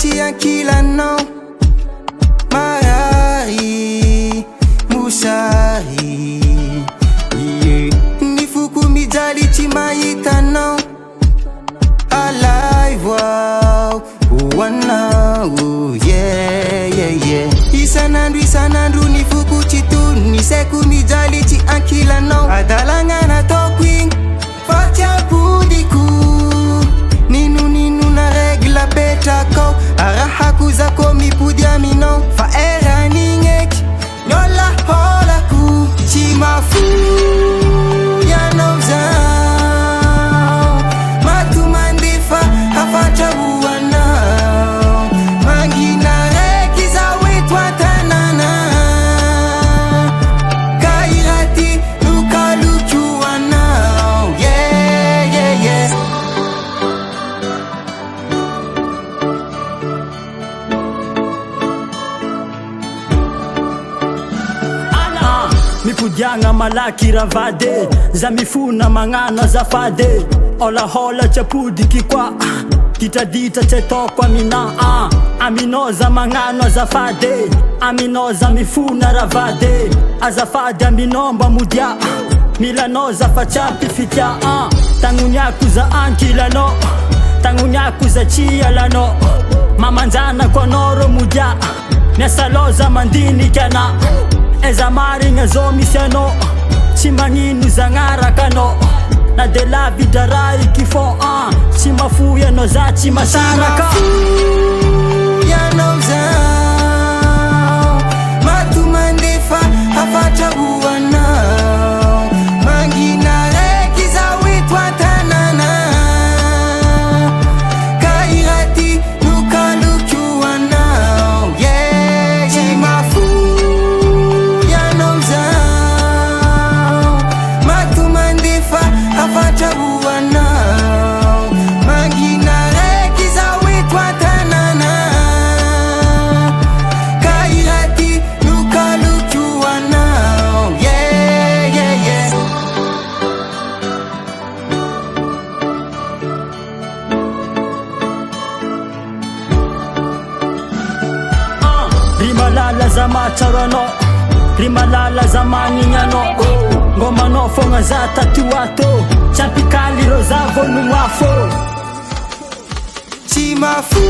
tsy ankilanao marary mosary ny foko mijaly tsy mahitanao alay voao hoanao isanandro ny foko tsy tony ny saiko mijaly tsy ankilanao adalagna nataoko igny fa tsy apodiko ninonina regla petrakao arahako zako mipody aminao fa eranigny eky nyolaholako tsy mafu yanao zao matomandefa hafatra hoanao mangina reky zao eto an-tanàna ka iraty lokaloky hoanao mipodiagna malaky ravade za mifona magnano azafade olahola tsy apodiky koa ditraditra tsy ataoko amina aminao za magnano azafade aminao za mifona ravade azafady aminao mba modia milanao za fa tsy ampifitya tagnoniako za ankilanao tagnoniako za tsy alanao mamanjanako anao ro modia miasalao za mandiniky ana eza marigna zao misy anao tsy magnino zagnaraka anao na de lavitra raiky fô tsy mafoy anao za tsy masaraka yanao zao matomandefa hafatra hoanao mangina reky zao eto an-tanàna ka iraty lokaloky hoanao tsy mafu hafatra hoanao mangina reky zao eto an-tanàna ka iraty lokaloky hoanao ry malala za matsaro anao ry malala za magnigny anao ngomanao fogna za tato ato tsy ampikaly rô za vôlogno afô tsy mafu